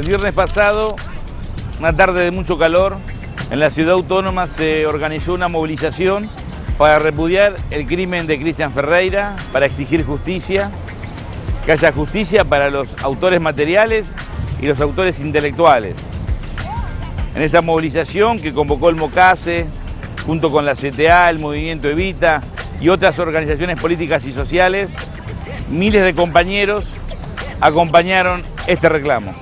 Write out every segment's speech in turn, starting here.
El viernes pasado, una tarde de mucho calor, en la ciudad autónoma se organizó una movilización para repudiar el crimen de Cristian Ferreira, para exigir justicia, que haya justicia para los autores materiales y los autores intelectuales. En esa movilización que convocó el MOCASE, junto con la CTA, el Movimiento Evita y otras organizaciones políticas y sociales, miles de compañeros acompañaron este reclamo.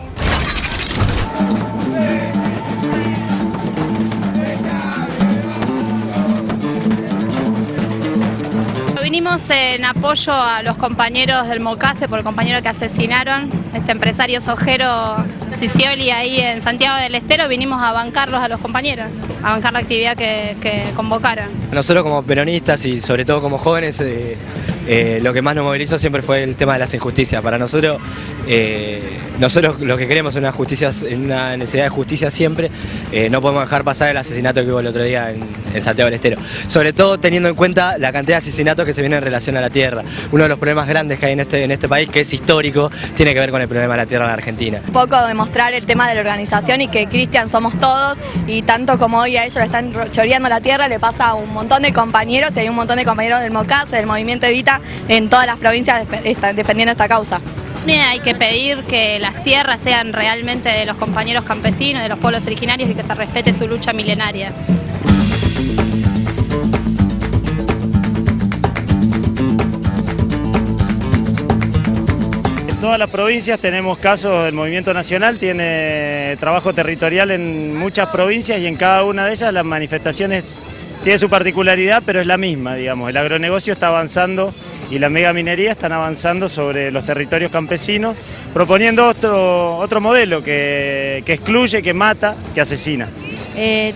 Vinimos en apoyo a los compañeros del MOCASE por el compañero que asesinaron, este empresario sojero Cicioli ahí en Santiago del Estero. Vinimos a bancarlos a los compañeros, a bancar la actividad que convocaron. Nosotros como peronistas y sobre todo como jóvenes, lo que más nos movilizó siempre fue el tema de las injusticias. Para nosotros, lo que queremos es una necesidad de justicia siempre. No podemos dejar pasar el asesinato que hubo el otro día en Santiago del Estero. Sobre todo teniendo en cuenta la cantidad de asesinatos que se vienen en relación a la tierra. Uno de los problemas grandes que hay en este país, que es histórico, tiene que ver con el problema de la tierra en la Argentina. Un poco demostrar el tema de la organización y que Cristian somos todos, y tanto como hoy a ellos le están choreando la tierra, le pasa a un montón de compañeros, y hay un montón de compañeros del MOCASE, del Movimiento Evita, en todas las provincias defendiendo esta causa. Hay que pedir que las tierras sean realmente de los compañeros campesinos, de los pueblos originarios, y que se respete su lucha milenaria. En todas las provincias tenemos casos, el Movimiento Nacional tiene trabajo territorial en muchas provincias y en cada una de ellas las manifestaciones tienen su particularidad, pero es la misma, digamos. El agronegocio está avanzando y la megaminería están avanzando sobre los territorios campesinos, proponiendo otro modelo que excluye, que mata, que asesina.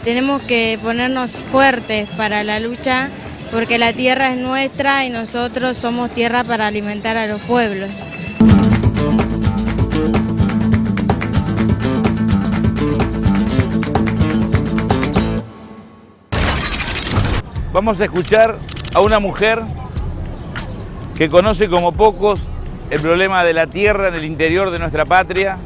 Tenemos que ponernos fuertes para la lucha, porque la tierra es nuestra y nosotros somos tierra para alimentar a los pueblos. Vamos a escuchar a una mujer que conoce como pocos el problema de la tierra en el interior de nuestra patria,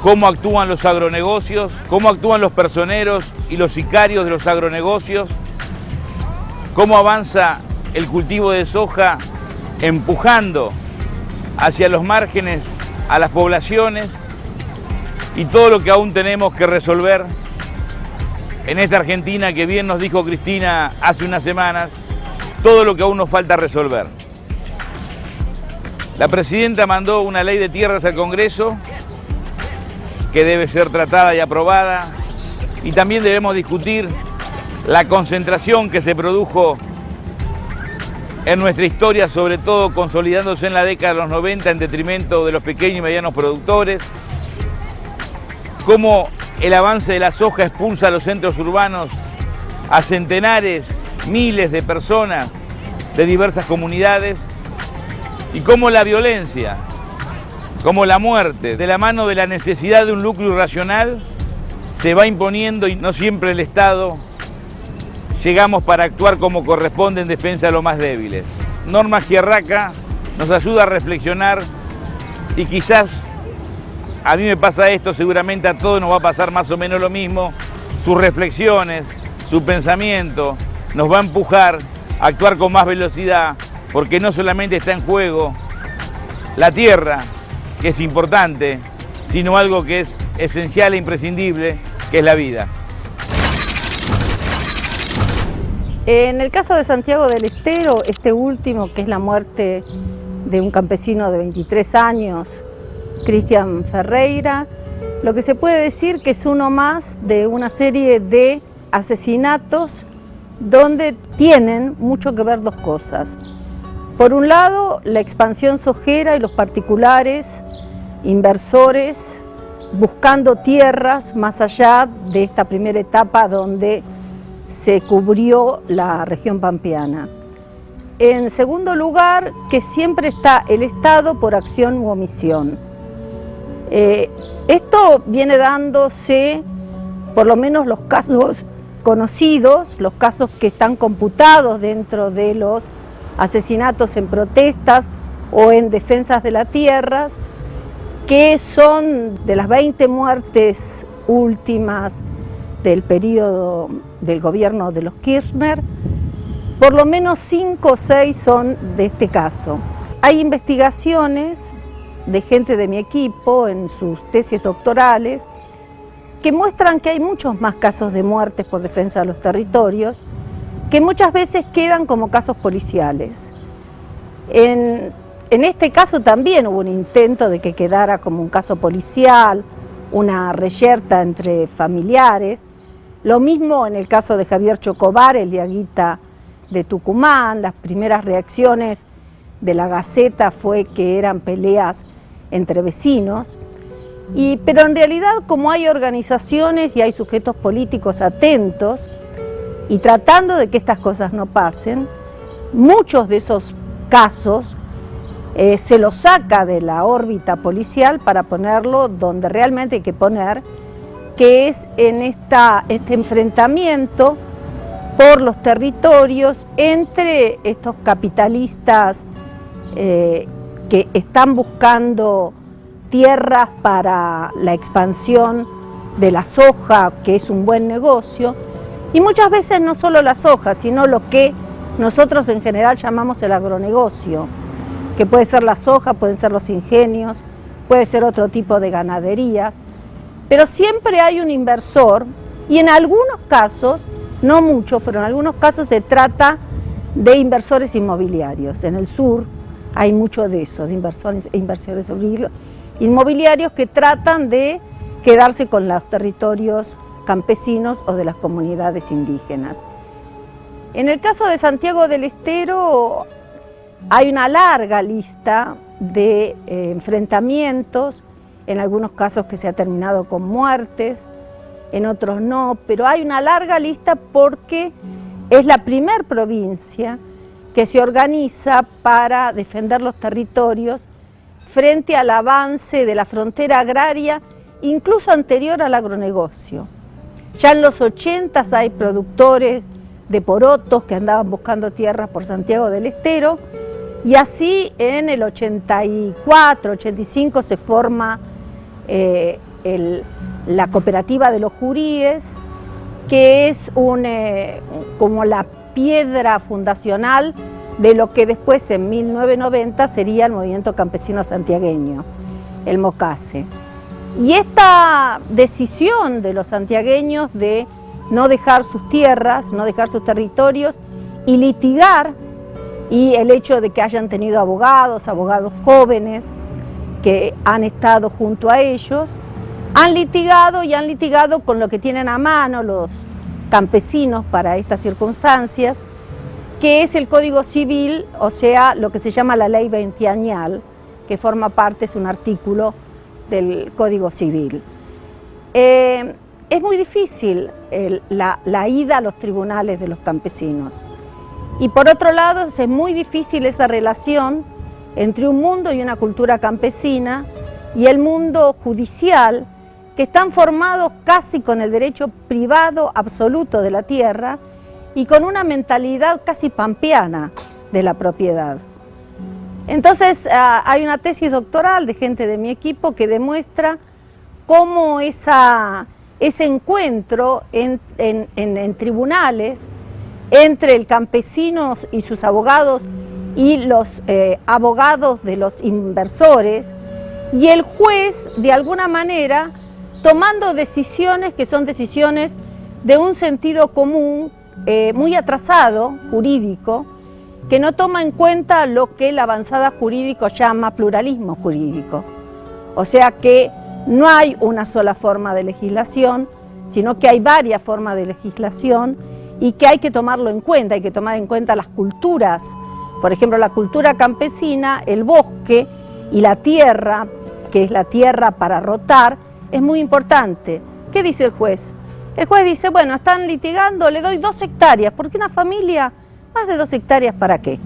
cómo actúan los agronegocios, cómo actúan los personeros y los sicarios de los agronegocios, cómo avanza el cultivo de soja empujando hacia los márgenes a las poblaciones, y todo lo que aún tenemos que resolver en esta Argentina que bien nos dijo Cristina hace unas semanas, todo lo que aún nos falta resolver. La presidenta mandó una ley de tierras al Congreso que debe ser tratada y aprobada, y también debemos discutir la concentración que se produjo en nuestra historia, sobre todo consolidándose en la década de los 90 en detrimento de los pequeños y medianos productores, cómo el avance de la soja expulsa a los centros urbanos a centenares, miles de personas de diversas comunidades, y cómo la violencia, como la muerte, de la mano de la necesidad de un lucro irracional, se va imponiendo, y no siempre el Estado llegamos para actuar como corresponde en defensa de los más débiles. Norma Gierraca nos ayuda a reflexionar, y quizás a mí me pasa esto, seguramente a todos nos va a pasar más o menos lo mismo. Sus reflexiones, su pensamiento nos va a empujar a actuar con más velocidad, porque no solamente está en juego la tierra, que es importante, sino algo que es esencial e imprescindible, que es la vida. En el caso de Santiago del Estero, este último, que es la muerte de un campesino de 23 años, Cristian Ferreira, lo que se puede decir que es uno más de una serie de asesinatos donde tienen mucho que ver dos cosas. Por un lado, la expansión sojera y los particulares inversores buscando tierras más allá de esta primera etapa donde se cubrió la región pampeana. En segundo lugar, que siempre está el Estado por acción u omisión. Esto viene dándose, por lo menos los casos conocidos, los casos que están computados dentro de los asesinatos en protestas o en defensas de las tierras, que son de las 20 muertes últimas del periodo del gobierno de los Kirchner, por lo menos 5 o 6 son de este caso. Hay investigaciones de gente de mi equipo en sus tesis doctorales que muestran que hay muchos más casos de muertes por defensa de los territorios que muchas veces quedan como casos policiales. En este caso también hubo un intento de que quedara como un caso policial, una reyerta entre familiares. Lo mismo en el caso de Javier Chocobar, el diaguita de Tucumán. Las primeras reacciones de la Gaceta fue que eran peleas entre vecinos. Pero en realidad, como hay organizaciones y hay sujetos políticos atentos y tratando de que estas cosas no pasen, muchos de esos casos se los saca de la órbita policial para ponerlo donde realmente hay que poner, que es en este enfrentamiento por los territorios entre estos capitalistas que están buscando tierras para la expansión de la soja, que es un buen negocio, y muchas veces no solo la soja, sino lo que nosotros en general llamamos el agronegocio, que puede ser la soja, pueden ser los ingenios, puede ser otro tipo de ganaderías, pero siempre hay un inversor y en algunos casos, no muchos, pero en algunos casos se trata de inversores inmobiliarios. En el sur hay mucho de eso, de inversores inmobiliarios que tratan de quedarse con los territorios campesinos o de las comunidades indígenas. En el caso de Santiago del Estero hay una larga lista de enfrentamientos, en algunos casos que se ha terminado con muertes, en otros no, pero hay una larga lista porque es la primer provincia que se organiza para defender los territorios frente al avance de la frontera agraria, incluso anterior al agronegocio. Ya en los 80 hay productores de porotos que andaban buscando tierras por Santiago del Estero, y así en el 84, 85 se forma la cooperativa de los Juríes, que es como la piedra fundacional de lo que después en 1990 sería el movimiento campesino santiagueño, el MOCASE. Y esta decisión de los santiagueños de no dejar sus tierras, no dejar sus territorios y litigar, y el hecho de que hayan tenido abogados jóvenes que han estado junto a ellos, han litigado con lo que tienen a mano los campesinos para estas circunstancias, que es el Código Civil, o sea, lo que se llama la Ley Veinteañal, que forma parte, es un artículo del Código Civil. Es muy difícil la ida a los tribunales de los campesinos. Y por otro lado, es muy difícil esa relación entre un mundo y una cultura campesina y el mundo judicial, que están formados casi con el derecho privado absoluto de la tierra y con una mentalidad casi pampeana de la propiedad. Entonces hay una tesis doctoral de gente de mi equipo que demuestra cómo ese encuentro en tribunales entre el campesino y sus abogados y los abogados de los inversores, y el juez de alguna manera tomando decisiones que son decisiones de un sentido común muy atrasado, jurídico, que no toma en cuenta lo que la avanzada jurídico llama pluralismo jurídico. O sea que no hay una sola forma de legislación, sino que hay varias formas de legislación y que hay que tomarlo en cuenta, hay que tomar en cuenta las culturas. Por ejemplo, la cultura campesina, el bosque y la tierra, que es la tierra para rotar, es muy importante. ¿Qué dice el juez? El juez dice, bueno, están litigando, le doy 2 hectáreas, porque una familia, más de 2 hectáreas, ¿para qué?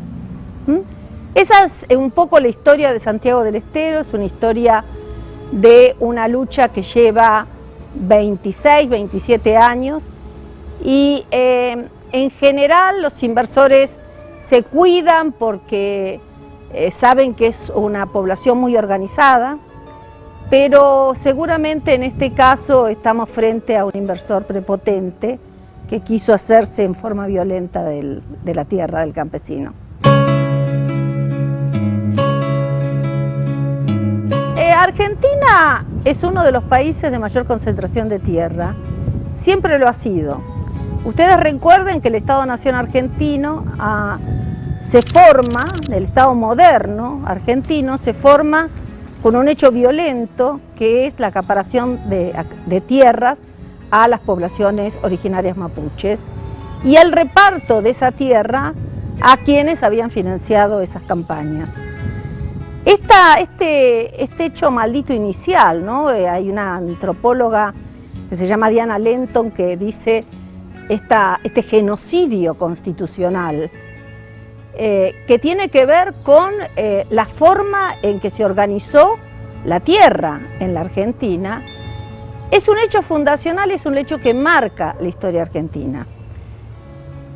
Esa es un poco la historia de Santiago del Estero, es una historia de una lucha que lleva 26, 27 años, y en general los inversores se cuidan porque saben que es una población muy organizada, pero seguramente en este caso estamos frente a un inversor prepotente que quiso hacerse en forma violenta de la tierra del campesino. Argentina es uno de los países de mayor concentración de tierra, siempre lo ha sido. Ustedes recuerden que el Estado-Nación argentino se forma, el Estado moderno argentino se forma con un hecho violento que es la acaparación de tierras a las poblaciones originarias mapuches y el reparto de esa tierra a quienes habían financiado esas campañas. Este hecho maldito inicial, ¿no? Hay una antropóloga que se llama Diana Lenton que dice este genocidio constitucional que tiene que ver con la forma en que se organizó la tierra en la Argentina. Es un hecho fundacional, es un hecho que marca la historia argentina.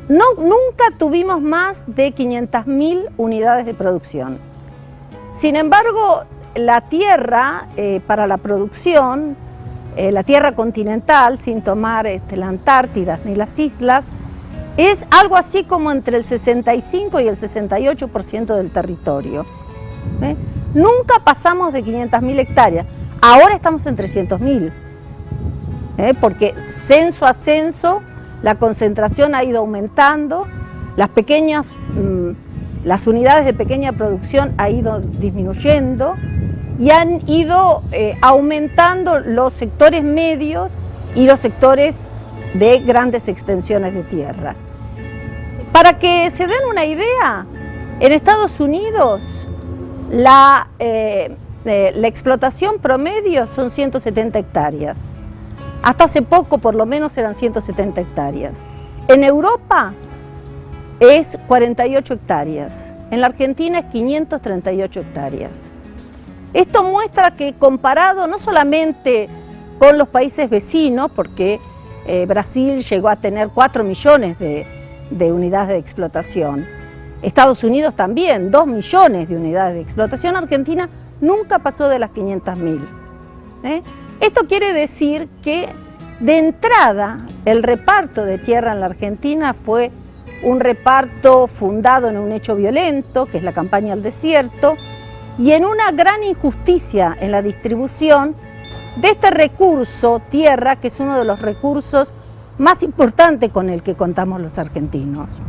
Nunca tuvimos más de 500.000 unidades de producción. Sin embargo, la tierra para la producción, la tierra continental, sin tomar la Antártida ni las islas, es algo así como entre el 65 y el 68% del territorio. Nunca pasamos de 500.000 hectáreas, ahora estamos en 300.000, porque censo a censo la concentración ha ido aumentando, las unidades de pequeña producción han ido disminuyendo y han ido aumentando los sectores medios y los sectores de grandes extensiones de tierra. Para que se den una idea, en Estados Unidos la explotación promedio son 170 hectáreas. Hasta hace poco por lo menos eran 170 hectáreas. En Europa es 48 hectáreas, en la Argentina es 538 hectáreas. Esto muestra que comparado no solamente con los países vecinos, porque Brasil llegó a tener 4 millones de unidades de explotación, Estados Unidos también, 2 millones de unidades de explotación, Argentina nunca pasó de las 500.000. Esto quiere decir que de entrada el reparto de tierra en la Argentina fue un reparto fundado en un hecho violento, que es la campaña al desierto, y en una gran injusticia en la distribución de este recurso tierra, que es uno de los recursos más importantes con el que contamos los argentinos.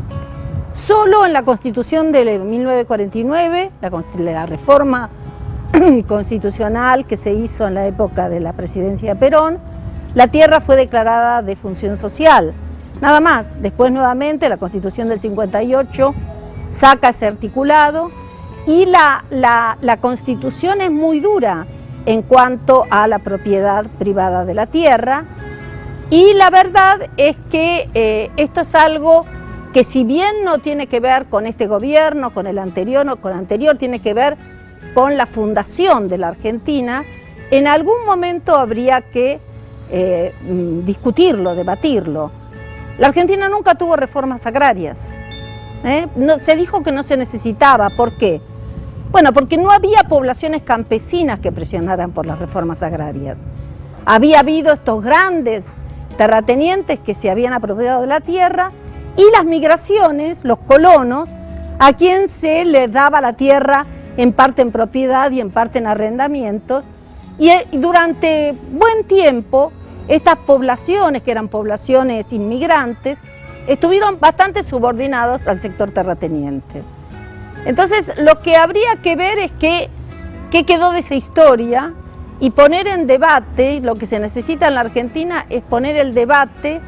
Solo en la Constitución de 1949, la reforma constitucional que se hizo en la época de la presidencia de Perón, la tierra fue declarada de función social. Nada más, después nuevamente la Constitución del 58 saca ese articulado y la Constitución es muy dura en cuanto a la propiedad privada de la tierra y la verdad es que esto es algo que si bien no tiene que ver con este gobierno, con el anterior, no, con el anterior tiene que ver con la fundación de la Argentina, en algún momento habría que discutirlo, debatirlo. La Argentina nunca tuvo reformas agrarias. Se dijo que no se necesitaba. ¿Por qué? Bueno, porque no había poblaciones campesinas que presionaran por las reformas agrarias. Había habido estos grandes terratenientes que se habían apropiado de la tierra y las migraciones, los colonos, a quien se les daba la tierra en parte en propiedad y en parte en arrendamientos. Y durante buen tiempo, estas poblaciones, que eran poblaciones inmigrantes, estuvieron bastante subordinados al sector terrateniente. Entonces, lo que habría que ver es qué quedó de esa historia y poner en debate, lo que se necesita en la Argentina es poner el debate,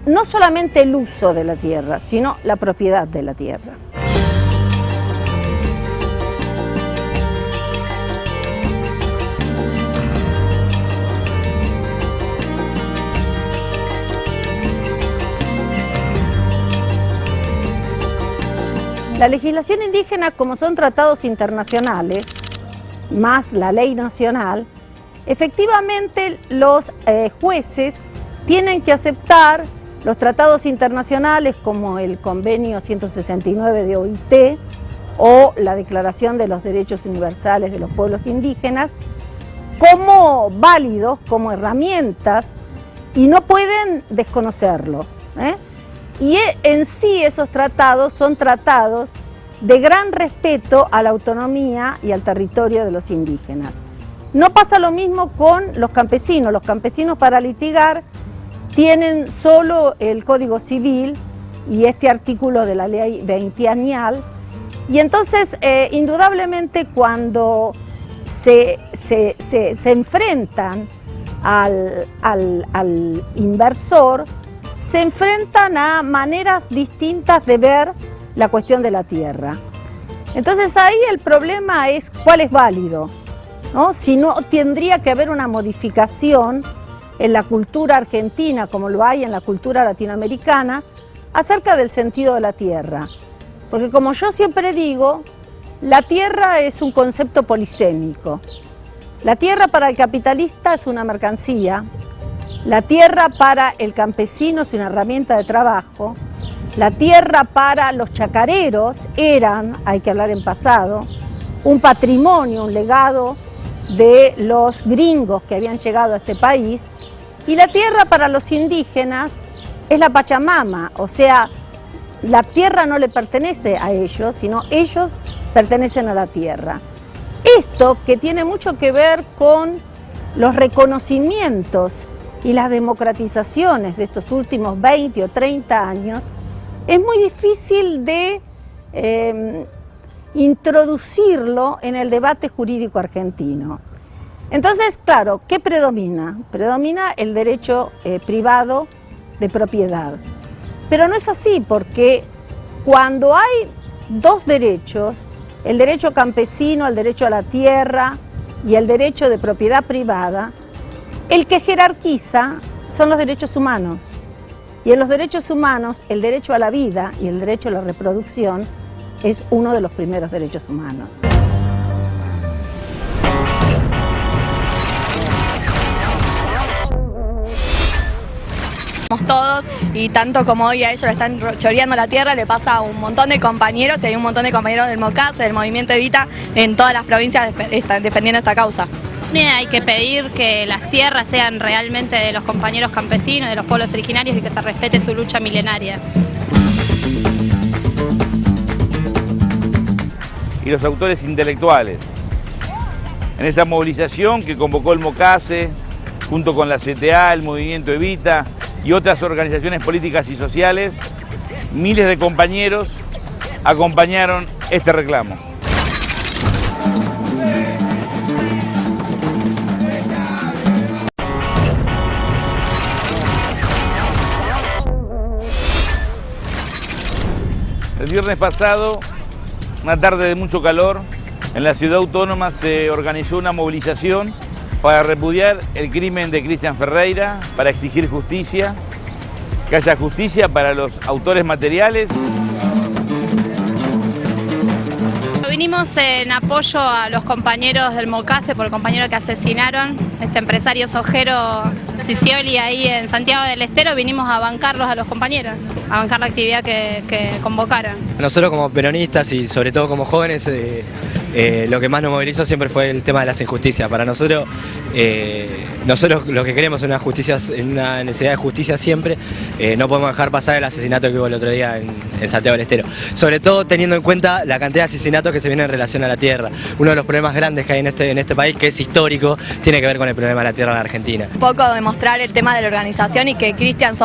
no solamente el uso de la tierra, sino la propiedad de la tierra. La legislación indígena, como son tratados internacionales, más la ley nacional, efectivamente los jueces tienen que aceptar los tratados internacionales como el convenio 169 de OIT o la Declaración de los Derechos Universales de los Pueblos Indígenas como válidos, como herramientas, y no pueden desconocerlo, ¿eh? Y en sí esos tratados son tratados de gran respeto a la autonomía y al territorio de los indígenas. No pasa lo mismo con los campesinos. Los campesinos para litigar tienen solo el Código Civil y este artículo de la ley veinteañal, y entonces indudablemente cuando se enfrentan al inversor, se enfrentan a maneras distintas de ver la cuestión de la tierra. Entonces ahí el problema es cuál es válido, ¿no? Si no, tendría que haber una modificación en la cultura argentina, como lo hay en la cultura latinoamericana, acerca del sentido de la tierra. Porque como yo siempre digo, la tierra es un concepto polisémico. La tierra para el capitalista es una mercancía, la tierra para el campesino es una herramienta de trabajo, la tierra para los chacareros eran, hay que hablar en pasado, un patrimonio, un legado de los gringos que habían llegado a este país, y la tierra para los indígenas es la Pachamama, o sea, la tierra no le pertenece a ellos, sino ellos pertenecen a la tierra. Esto que tiene mucho que ver con los reconocimientos y las democratizaciones de estos últimos 20 o 30 años, es muy difícil de introducirlo en el debate jurídico argentino. Entonces, claro, ¿qué predomina? Predomina el derecho privado de propiedad. Pero no es así, porque cuando hay dos derechos, el derecho campesino, el derecho a la tierra y el derecho de propiedad privada, el que jerarquiza son los derechos humanos. Y en los derechos humanos, el derecho a la vida y el derecho a la reproducción es uno de los primeros derechos humanos. Todos, y tanto como hoy a ellos le están choreando la tierra, le pasa a un montón de compañeros, y hay un montón de compañeros del MOCASE, del Movimiento Evita, en todas las provincias defendiendo esta causa. Hay que pedir que las tierras sean realmente de los compañeros campesinos, de los pueblos originarios, y que se respete su lucha milenaria. Y los autores intelectuales. En esa movilización que convocó el MOCASE, junto con la CTA, el Movimiento Evita y otras organizaciones políticas y sociales, miles de compañeros acompañaron este reclamo. El viernes pasado, una tarde de mucho calor, en la ciudad autónoma se organizó una movilización para repudiar el crimen de Cristian Ferreira, para exigir justicia, que haya justicia para los autores materiales. Vinimos en apoyo a los compañeros del MOCASE por el compañero que asesinaron, este empresario sojero Scioli ahí en Santiago del Estero. Vinimos a bancarlos a los compañeros, a bancar la actividad que convocaron. Nosotros como peronistas y sobre todo como jóvenes, lo que más nos movilizó siempre fue el tema de las injusticias. Para nosotros lo que queremos es una necesidad de justicia siempre. No podemos dejar pasar el asesinato que hubo el otro día en Santiago del Estero. Sobre todo teniendo en cuenta la cantidad de asesinatos que se vienen en relación a la tierra. Uno de los problemas grandes que hay en este país, que es histórico, tiene que ver con el problema de la tierra en la Argentina. Un poco demostrar el tema de la organización y que Cristian somos